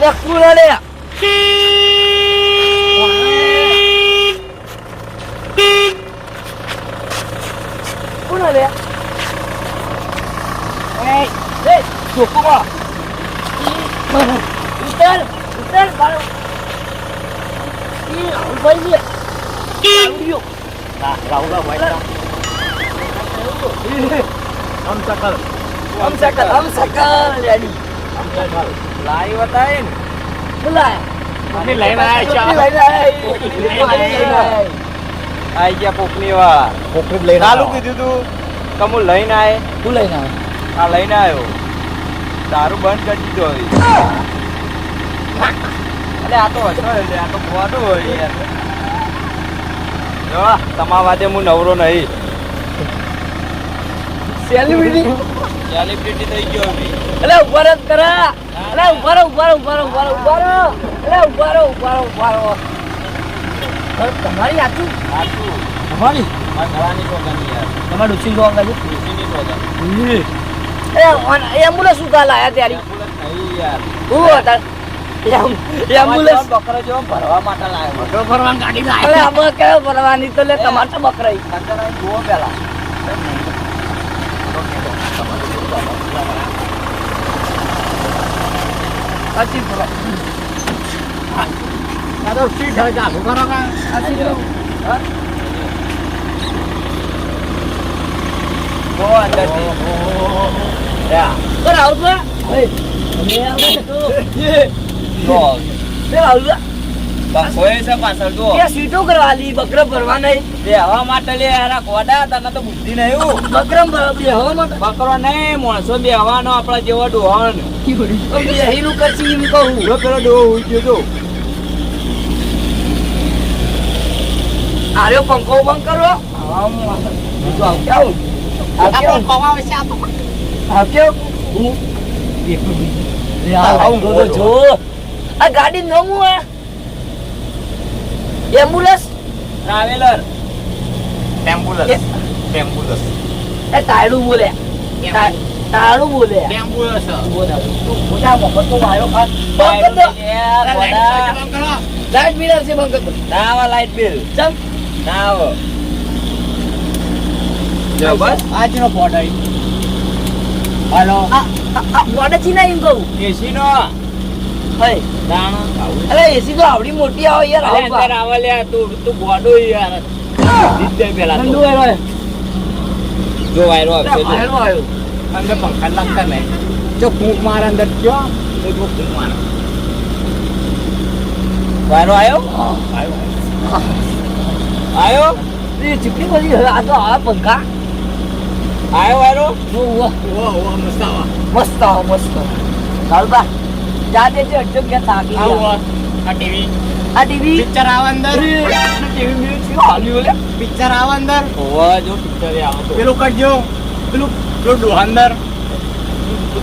લે કુલા લે કુલા લે એ ચોકુમાં ઉતર બાળો ભાઈ રાહુલ ભાઈ हम सकल यानी लाई बताए बुलाया अपनी लाइन आई क्या पोकनी वाला पोकनी लेना चालू कीधું તું કમુ લઈને આય તું લઈને આય આ લઈને આવ્યો દારૂ બંધ કરી દીધો અરે આ તો હસો એટલે આ તો ખોટો હોય યાર જો તમારા વાદે હું નવરો નહીં સેલિબ્રિટી થઈ ગયો અભી એટલે ઉભા રહો કરા એટલે ઉભા રહો તમારી આટું તમારી ઘરાની તો ગની યાર તમારું ડુચિંગ તો અંગા ડુચિંગ તો એ એમ્બ્યુલન્સ શું કાલ આયા ત્યારી નહીં યાર હું હતા એમ્બ્યુલન્સ બકરા જો ભરવા માટે લાવ્યો બકરો ભરવા ગાડી લાવ્યો એટલે આમાં કયો ભરવાની તો લે તમાર તો બકરાઈ અંદર આઈ જુઓ પેલા अच्छी बोला तो सीट है क्या करो का अच्छी वो अंदर या कर आओ तो ए मैं आओ तो ये लो ले आओ કોઈ છે પાછળ તો કે સીટો કરવા લી બકરા ભરવા નહીં બે હવા માટે લે આરા કોડા તને તો બુદ્ધિ નહીં બકરા બે હવા માટે બકરો નહીં માણસો બે હવાનો આપડા જેવો ડોહણ કી બડી તો બે હીનું કરસી એમ કહું જો પેલો ડોહ ઉઈ ગયો તો આર્યો પંખો બંધ કરો આમ તો આવ કેવું આ પંખો આવે છે આ કેવું હું એક લે આવ જો આ ગાડી નમું હે एम्बुलेंस ट्रैवलर एम्बुलेंस ए टायडू बोले टायडू बोले एम्बुलेंस बोला तू पूजा मोहब्बत तो आयो खा बंद कर दो लाइट बिल से बंद कर दो नावा लाइट बिल चल नाव जो बस आज नो पॉट आई हेलो पॉट छी ना इनको एसी नो હે દાણા અરે એસી તો આવડી મોટી આવે યાર અરે અંદર આવે લે તું ગોડો યાર દીધે પેલા તો જો વાયરો આવશે વાયરો આવ્યો અંદર પંખા લાગતા નહીં જો ફૂંક માર અંદર ક્યો તો ફૂંક માર વાયરો આવ્યો આયો એ ચીપડી બધી આ તો આ પંખા આયો વાયરો વાહ મસ્ત ચાલબા જાતે જે અટક ગયા તાકી આ ટીવી પિક્ચર આવ અંદર ટીવી મ્યુઝિક હાલ્યો લે પિક્ચર આવ અંદર ઓવા જો પિક્ચર આવ તો પેલું કટજો પેલું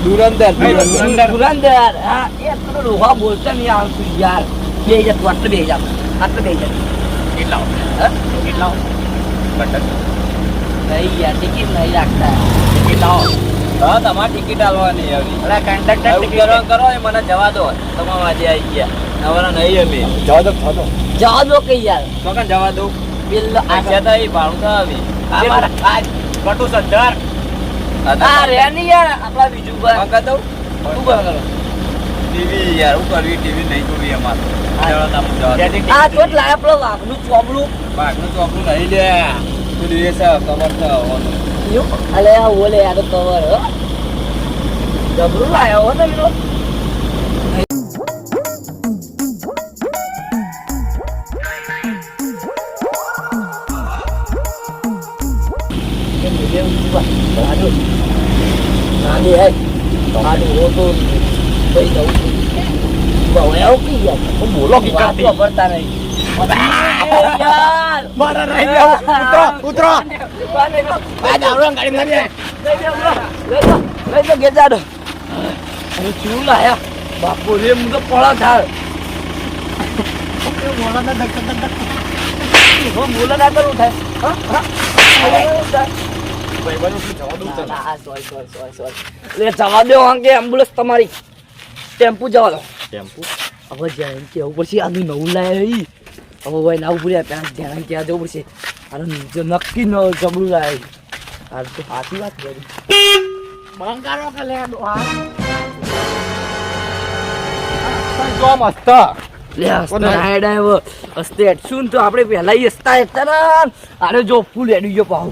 દુરંદર હા એ તો રોહા બોલતા નહીં આવતું યાર બે હજાર વાટ બે હજાર કેટલા બટન નહીં યાર ટિકિટ નહીં રાખતા ટિકિટ લાવો હા તમારે ટિકિટ આલવાની આવી અરે કંડક્ટર ટિકિટ કરો એ મને જવા દો તમારા વાજે આવી ગયા નવરા નહીં અમે જવા દો કે યાર કોકન જવા દો બિલ આશા તો એ ભાડું તો આવી અમારા આજ કટુ સદ્ધર આ રે ની યાર આપડા બીજું પર કાકા દઉં તું બર કરો ટીવી યાર હું કરવી ટીવી નહીં જોવી અમાર આ ચોટ લાયા પેલો વાઘનું ચોબલું નહીં લે તું લે છે કવર તો અલે આ ઓલે આ તો કવર હો જબરું લાયો હો તમે લો નાની હે તમારી હો તો કઈ દઉં બવાયો કી યાર હું બોલો કી કરતી ખબરતા નહીં યાર મારા રહી જાઓ ઉતરો આ દારૂ ગાડી મારી લઈ જો ગેજા દો અરે ચૂ લાયા બાપુ રે હું તો પળા થાળ મોલા ના ધક હો મોલા ના કરું થાય હા ભાઈ બનો જવા દઉં તને હા સોરી લે જવા દો આંગે એમ્બ્યુલન્સ તમારી ટેમ્પો જવા દો ટેમ્પો હવે જ્યાં કેવું પડશે આનું નવું લાયા ઈ હવે ભાઈ ના ભૂલ્યા ત્યાં ધ્યાન ક્યાં જવું પડશે અને નક્કી ન જબરું લાયા આ તો સાચી વાત કરી બંગારો કે લે જો મસ્ત લે હસ્તા ડાય હવે હસ્તે શું તો આપણે પહેલા ઈ હસ્તા હતા અરે જો ફૂલ એડી ગયો પાવ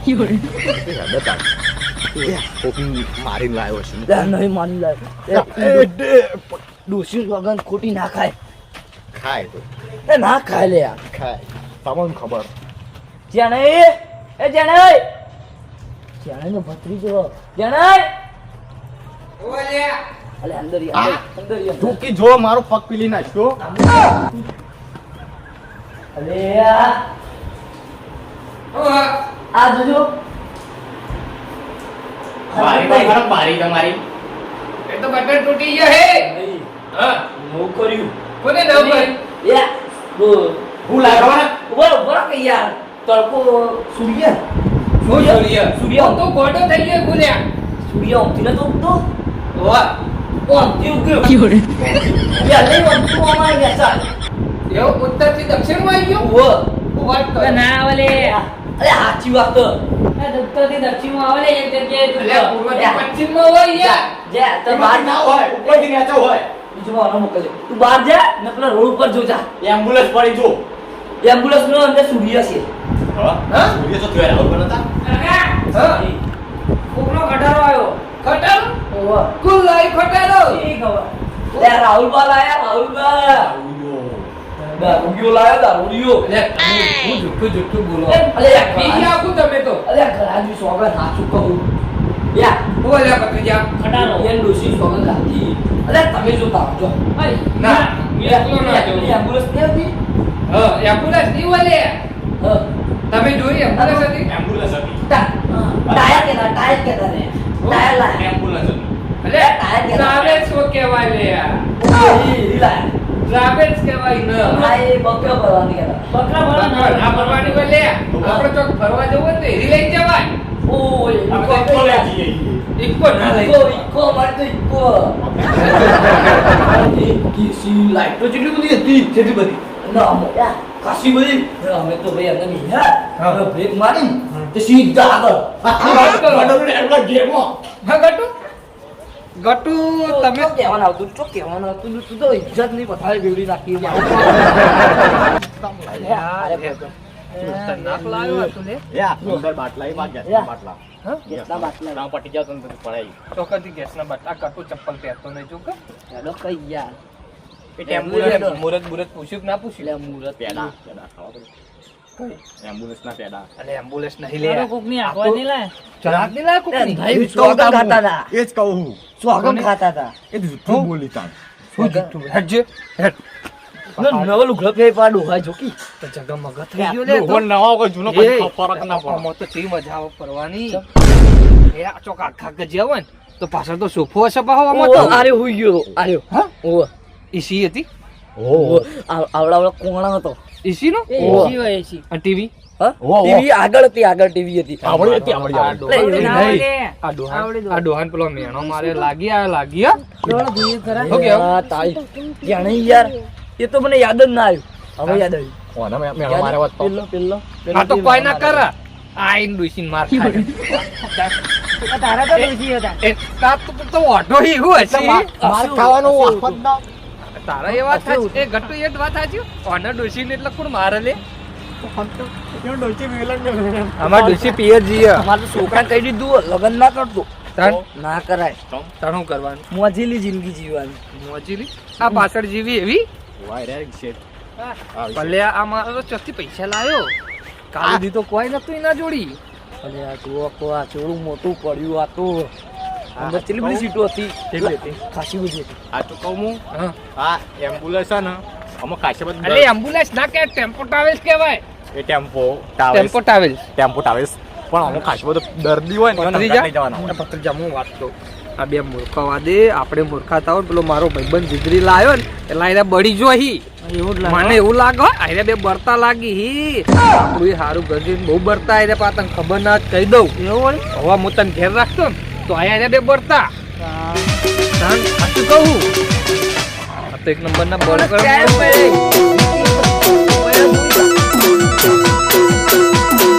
મારીને લાવ્યો છે નહીં માની લાય ડોસી વગર ખોટી ના ખાય ખાય તો એ ના ખાય લે યાર ખાય તમને ખબર જાણે એ જાણે જાણે નો ભત્રીજો જાણે ઓલે અલે અંદર અંદર ઢૂકી જો મારો પગ પીલી નાખ્યો અલે આ જોજો બારી તમારી એ તો બટન તૂટી ગયો હે હા હું કર્યું કોને દઉં ભાઈ યા હું લાગવા બરોબર કે યાર તડકો સૂર્ય સૂર્ય તો ગોડો થઈ ગયો ગુલ્યા સૂર્ય ઉઠીને તો ઉઠતો વાહ કોણ કેવું કેવું યાર લઈ વન તું અમારે ગયા ચાલ એવો ઉત્તર થી દક્ષિણ માં આવી ગયો ઓ હું વાત કર ના આવલે અરે સાચી વાત તો ઉત્તર થી દક્ષિણ માં આવલે એક જગ્યાએ એટલે પૂર્વ થી પશ્ચિમ માં હોય યાર જા તો બહાર ના હોય ઉપરથી નીચે હોય બીજું વાળો મોકલે તું બહાર જા ને પેલા રોડ ઉપર જો જા એમ્બ્યુલન્સ પડી જો એમ્બ્યુલન્સ નો અંદર સૂર્ય છે હા સૂર્ય તો થયો રાહુલ બનતા હા કોકનો કટારો આવ્યો ખટારો ઓવા કુલ લાઈ ખટારો એ ખબર લે રાહુલ બા લાયા રાહુલ બા દારૂડિયો લાયા દારૂડિયો એટલે તમે હું જુઠ્ઠું બોલો અલે પી આખું તમે તો અલે ઘરાજી સોગન સાચું કહું યા બોલ્યા પકડ્યા કટારો એન ડોસી સોગન ગાતી અલે તમે જો તાવજો અરે ના એકલો ના જો એમ્બ્યુલન્સ ને હતી હા એમ્બ્યુલન્સ ની બોલે હા તમે જોઈ એમ્બ્યુલન્સ હતી એમ્બ્યુલન્સ હતી ટાયર કેતા ને ટાયર લાયા એમ્બ્યુલન્સ હતી એટલે ટાયર કે ટ્રાવેલ્સ કો કહેવાય લે યાર ઈ લાયા ટ્રાવેલ્સ કહેવાય ન આ એ બકરા ભરવાની કેતા બકરા ભરવા આ ફરવાની બોલે આપણે ચોક ફરવા જવું હોય તો હેરી લઈને જવાય ઓય આપણે કોલેજ જઈએ ઇકો ના લઈ ઇકો મારતો ઇકો કિસી લાઈટ તો જેટલી બધી હતી જેટલી બધી ના મોયા કાશી બધી અમે તો ભાઈ અંદર નહીં હા બ્રેક મારી તે સીધા આગળ હા ગટુ ગટુ તમે કહેવાનું આવતું ચો કહેવાનું આવતું તું તો ઇજ્જત નહીં પથારી બેવડી નાખી નાક લાવ્યો હતો ને યા અંદર બાટલા ઈ યા. બાટલા કેટલા બાટલા ના પટી જાવ તો પડાઈ તો કદી ગેસના બટા ગટુ ચપ્પલ પહેરતો નહીં જો કે હેડો કઈ યાર એ ટેમ્પુલન્સ મુરત પૂછ્યું કે ના પૂછ્યું એટલે મુરત પેડા પેડા ખાવા પડે એમ્બ્યુલન્સ ના પેડા અલે એમ્બ્યુલન્સ નહીં લે મારો કોકની આખવા નહીં લાય ચરાગ નહીં લાય કોકની ભાઈ સોગન ખાતા હતા એ જ કહું હું સોગન ખાતા હતા એ જૂઠું બોલી તાં શું જુઠ્ઠું હેડજે હેડ નવો લુગડો ફેર પાડું હોય જોકી તો જગમગ થઈ ગયો લે તો લોહો નવા કોઈ જૂનો એ, કોઈ ફરક ના પડે આમાં તો ચી મજા આવે ફરવાની એ આ ચોક આખા ગજ્યા હોય ને તો પાછળ તો સોફો હશે પાહો આમાં તો આરે હુઈ ગયો આર્યો હા ઓ ઈસી હતી આવડા કોણા હતો ઈસી નો એ ઓહ. એસી હોય એસી અને ટીવી હા ઓહ. ટીવી આગળ હતી આગળ ટીવી હતી આવડી હતી આવડી આ આવડી ડોહાન નહીં, ના નહીં. લે. આ ડોહાન આવડી દો. આ ડોહાન પેલો મેણો મારે લાગી આ લાગી હા દોડો જોઈએ ખરા ઓકે. આ તાળી જાણે યાર એ તો મને યાદ જ ના આવ્યું હવે યાદ આવ્યું ઓના મેં મારે વાત તો પેલો આ તો કોઈ ના કરે આઈન ડુસીન માર ખાય આ તારા તો દોષી હતા એ તા તો ઓઢો હી હું હસી માર ખાવાનો આફત ના તારા એ વાત સાચી એ ગટ્ટુ એ જ વાત સાચી ઓના ડુસીન એટલે કોણ મારે લે આમાં ડુસી પિયર જીએ અમારે તો છોકરા કહી દીધું લગ્ન ના કરતો તણ ના કરાય તણું કરવાનું મોજીલી જિંદગી જીવવાની મોજીલી આ પાછળ જીવી એવી વાય રે શેટ ભલે આ મારો તો ચોથી પૈસા લાયો કાલ દી તો કોઈ નતું એના જોડી અરે આ જુઓ કો આ ચોરું મોટું પડ્યું આ તો અંદર કેટલી બધી સીટો હતી કેટલી હતી? ખાસી બધી હતી આ તો કહું હું હા આ એમ્બ્યુલન્સ છે ને અમે કાશે અલે બધું એમ્બ્યુલન્સ ના કે ટેમ્પો ટ્રાવેલ્સ કહેવાય એ tempo travels tempo travels tempo travels પણ અમે કાશે બધું દર્દી હોય ને એને ભત્રીજા લઈ જવાના હોય. ભત્રીજા હું વાત કહું આ બે મૂર્ખા વાદે આપણે મૂર્ખાતા હોય પેલો મારો ભાઈબંધ જીગરી લાયો ને એટલે આયરા બળી જો હી એવું જ મને એવું લાગે આયરા બે બરતા લાગી હી આપણું એ હારું ગરજી બહુ બરતા આયરા પા તને ખબર ના જ કહી દઉં એવું હવે હું તને ઘેર રાખતો ને તો આયરા બે બરતા તને સાચું કહું તો એક નંબરના બળ ચાલ ભાઈ.